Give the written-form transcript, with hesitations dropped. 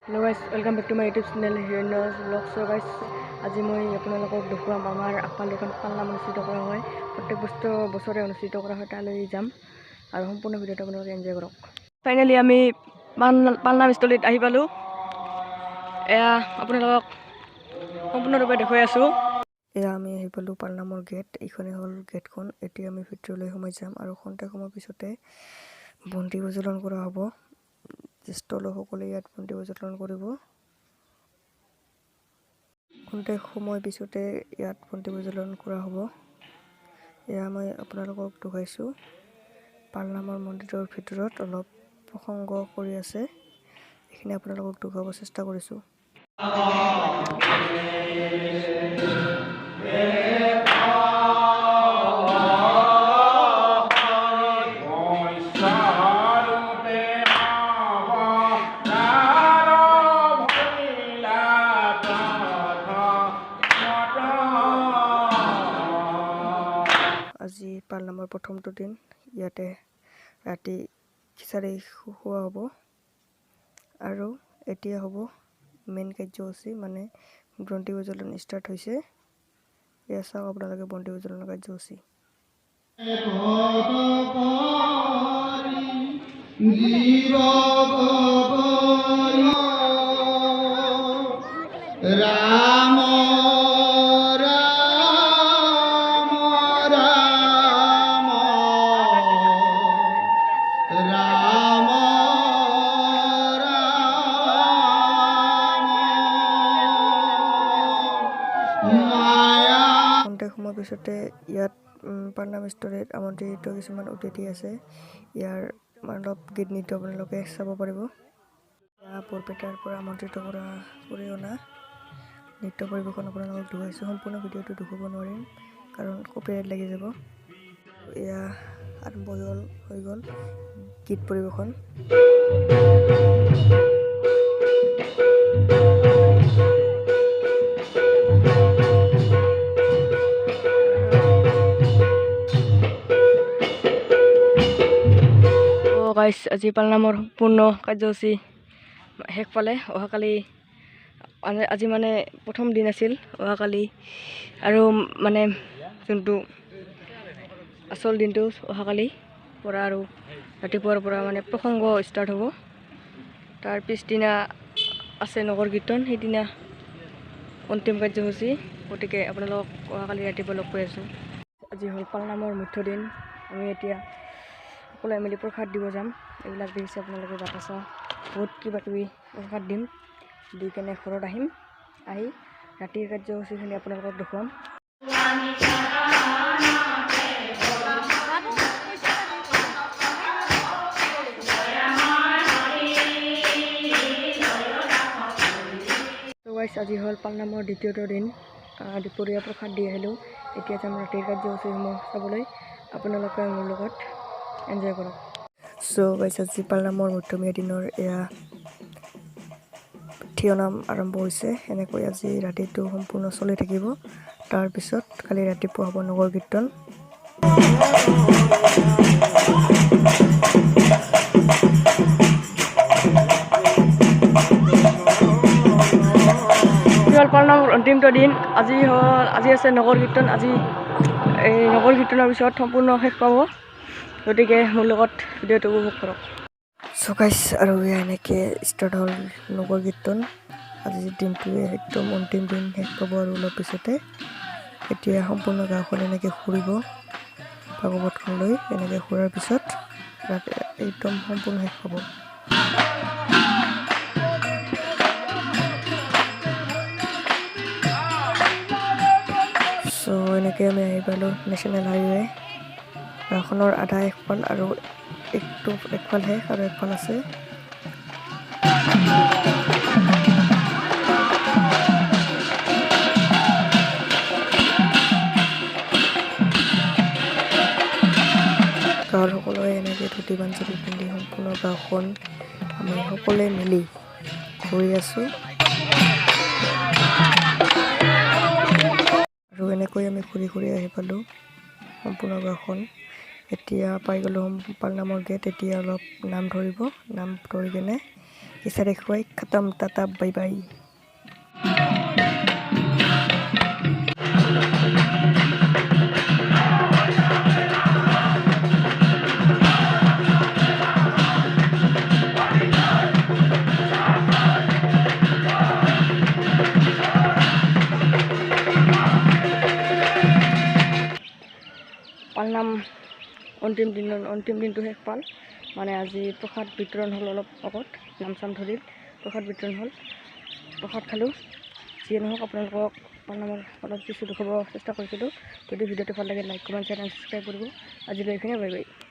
Hello guys, welcome back to my YouTube channel Hiranya's Vlog. So guys, আজি মই আপোনালোকক দেখুৱাম আমাৰ আপাল দোকান পালনাম অনুষ্ঠিত কৰা হয়। প্ৰত্যেক বছৰে অনুষ্ঠিত কৰা হয়, তালৈ যাম আৰু সম্পূৰ্ণ ভিডিঅ'টো আপোনালোকে এনজয় কৰক। ফাইনেলি আমি পালনাম স্থলীত আহি পালোঁ। এয়া আপোনালোকক সম্পূৰ্ণৰূপে দেখুৱাই আছোঁ। এয়া আমি আহি পালোঁ পালনামৰ গেট। এইখনে হ'ল গেটখন। এতিয়া আমি ভিতৰলৈ সোমাই যাম আৰু খন্তেক সময়ৰ পিছতে বন্তি প্ৰজ্বলন কৰা হ'ব। জ্যেষ্ঠ লোকসকলে ইয়াত বন্তি প্ৰজ্বলন কৰিব। খন্তেক সময় পিছতে ইয়াত বন্তি প্ৰজ্বলন কৰা হ'ব। এয়া মই আপোনালোকক দেখুৱাইছোঁ। পালনামৰ মন্দিৰৰ ভিতৰত অলপ প্ৰসংগ কৰি আছে, এইখিনি আপোনালোকক দেখুৱাব চেষ্টা কৰিছোঁ। আজি পালনামৰ প্ৰথমটো দিন। ইয়াতে ৰাতি খিচাৰি খোৱা হ'ব আৰু এতিয়া হ'ব মেইন কাৰ্যসূচী, মানে বন্তি প্ৰজ্বলন ষ্টাৰ্ট হৈছে। এয়া চাওক আপোনালোকে বন্তি প্ৰজ্বলনৰ কাৰ্যসূচী। ৰাম খন্তেক সময়ৰ পিছতে ইয়াত পালনাম স্থলীত আমন্ত্ৰিত কিছুমান অতিথি আছে। ইয়াৰ অলপ গীত নৃত্য আপোনালোকে চাব পাৰিব। বৰপেটাৰ পৰা আমন্ত্ৰিত কৰি অনা নৃত্য পৰিৱেশন আপোনালোকক দেখুৱাইছোঁ। সম্পূৰ্ণ ভিডিঅ'টো দেখুৱাব নোৱাৰিম কাৰণ কপিৰাইট লাগি যাব। এয়া আৰম্ভ হৈ গ'ল গীত পৰিৱেশন। গাইছ, আজি পালনামৰ সম্পূৰ্ণ কাৰ্যসূচী শেষ পালে। আজি মানে প্ৰথম দিন আছিল। অহাকালি আৰু মানে যোনটো আচল দিনটো অহাকালি পৰা আৰু ৰাতিপুৱাৰ পৰা মানে প্ৰসংগ ষ্টাৰ্ট হ'ব। তাৰ পিছদিনা আছে নগৰ কীৰ্তন, সেইদিনা অন্তিম কাৰ্যসূচী। গতিকে আপোনালোকক অহাকালি ৰাতিপুৱা লগ পাই আছোঁ। আজি হ'ল পালনামৰ মুখ্য দিন। আমি এতিয়া সকলোৱে মিলি প্ৰসাদ দিব যাম। এইবিলাক দেখিছে আপোনালোকে, বাতাচা বহুত কিবা কিবি প্ৰসাদ দিম, দি কেনে ঘৰত আহিম। আহি ৰাতিৰ কাৰ্যসূচীখিনি আপোনালোকক দেখুৱাম। আজি হ'ল পালনামৰ দ্বিতীয়টো দিন। দুপৰীয়া প্ৰসাদ দি আহিলোঁ। এতিয়া যাম ৰাতিৰ কাৰ্যসূচীসমূহ চাবলৈ। আপোনালোকে মোৰ লগত এনজয় কৰক। আজি পালনামৰ মধ্যমীয়া দিনৰ এয়া থিয়নাম আৰম্ভ হৈছে। এনেকৈ আজি ৰাতিটো সম্পূৰ্ণ চলি থাকিব। তাৰপিছত কালি ৰাতিপুৱা হ'ব নগৰ কীৰ্তন। পালনামৰ অন্তিমটো দিন। আজি আছে নগৰ কীৰ্তন। আজি এই নগৰ কীৰ্তনৰ পিছত সম্পূৰ্ণ শেষ পাব। গতিকে মোৰ লগত ভিডিঅ'টো উপভোগ কৰক। গাইছ, আৰু এনেকৈ ষ্টাৰ্ট হ'ল নগৰ কীৰ্তন। আজিৰ দিনটোৱে একদম অন্তিম দিন শেষ পাব আৰু অলপ পিছতে। এতিয়া সম্পূৰ্ণ গাঁওখন এনেকৈ ঘূৰিব ভাগৱতখন লৈ। এনেকৈ ঘূৰাৰ পিছত একদম সম্পূৰ্ণ শেষ পাব। এনেকৈ আমি আহি পালোঁ নেশ্যনেল হাইৱে। গাঁওখনৰ আধা একফাল আৰু একফাল শেষ আৰু একফাল আছে। গাঁৱৰ সকলোৱে এনেকৈ ধুতি পাঞ্জাবী পিন্ধি সম্পূৰ্ণ গাঁওখন আমি সকলোৱে মিলি ঘূৰি আছোঁ। আৰু এনেকৈ আমি ঘূৰি আহি পালোঁ সম্পূৰ্ণ গাঁওখন। এতিয়া পাই গ'লোঁ পালনামৰ গেট। এতিয়া অলপ নাম ধৰিব, নাম ধৰি কেনে খিচাৰি খুৱাই খতম, টাটা বাই বাই। পালনাম অন্তিম দিনটো শেষ পাল, মানে আজি প্ৰসাদ বিতৰণ হ'ল, অলপ আগত নাম চাম ধৰিল, প্ৰসাদ বিতৰণ হ'ল, প্ৰসাদ খালোঁ। যিয়ে নহওক আপোনালোকক পালনামৰ অলপ কিছু দেখুৱাব চেষ্টা কৰিছিলোঁ। যদি ভিডিঅ'টো ভাল লাগে like comment share and subscribe কৰিব। আজিলৈ এইখিনিয়ে, বাই বাই।